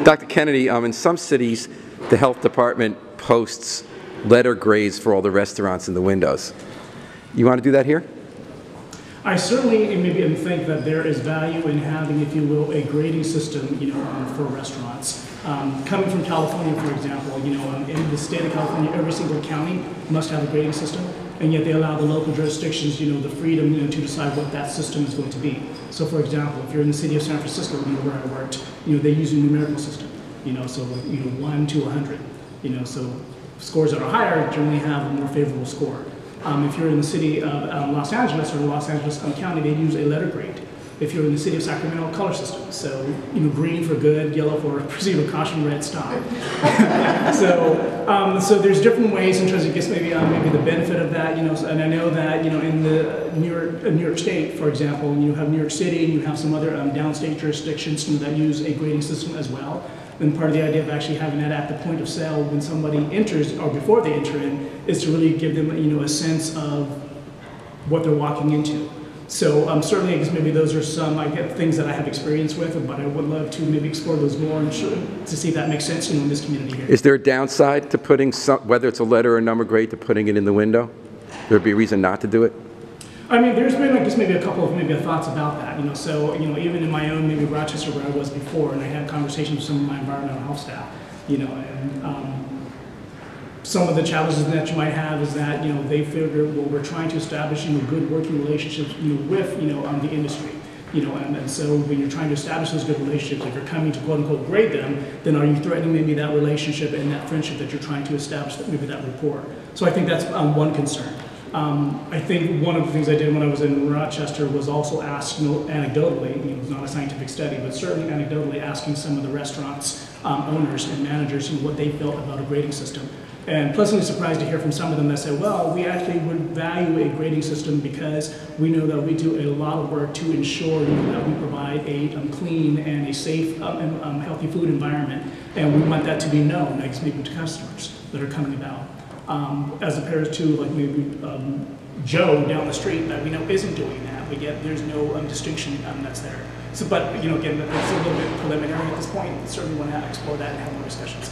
Dr. Kennedy, in some cities, the health department posts letter grades for all the restaurants in the windows. You want to do that here? I certainly maybe think that there is value in having, if you will, a grading system, for restaurants. Coming from California, for example, in the state of California, every single county must have a grading system, and yet they allow the local jurisdictions, the freedom, to decide what that system is going to be. So, for example, if you're in the city of San Francisco, where I worked, they use a numerical system, so 1 to 100, so scores that are higher generally have a more favorable score. If you're in the city of Los Angeles or Los Angeles County, they use a letter grade. If you're in the city of Sacramento, color system. So, green for good, yellow for proceed with caution, red stop. So there's different ways in terms of maybe the benefit of that. And I know that in the New York State, for example, you have New York City and you have some other downstate jurisdictions that use a grading system as well. And part of the idea of actually having that at the point of sale when somebody enters or before they enter in is to really give them a sense of what they're walking into. So certainly I guess maybe those are some things that I have experience with, but I would love to maybe explore those more and to see if that makes sense in this community here. Is there a downside to putting whether it's a letter or a number grade, to putting it in the window? There'd be a reason not to do it? I mean, there's been maybe a couple of thoughts about that. So even in my own maybe Rochester where I was before, and I had conversations with some of my environmental health staff, and some of the challenges that you might have is that they figure, well, we're trying to establish good working relationships with the industry. And so when you're trying to establish those good relationships, if you're coming to quote unquote grade them, then are you threatening maybe that relationship and that friendship that you're trying to establish, maybe that rapport? So I think that's one concern. I think one of the things I did when I was in Rochester was also ask, anecdotally, it was not a scientific study, but certainly anecdotally asking some of the restaurants owners and managers what they felt about a grading system. And pleasantly surprised to hear from some of them that said, well, we actually would value a grading system because we know that we do a lot of work to ensure that we provide a clean and a safe and healthy food environment. And we want that to be known, I guess, maybe to customers that are coming about. As opposed to maybe Joe down the street that we know isn't doing that, but yet there's no distinction that's there. So, but again, that's a little bit preliminary at this point. Certainly want to explore that and have more discussions.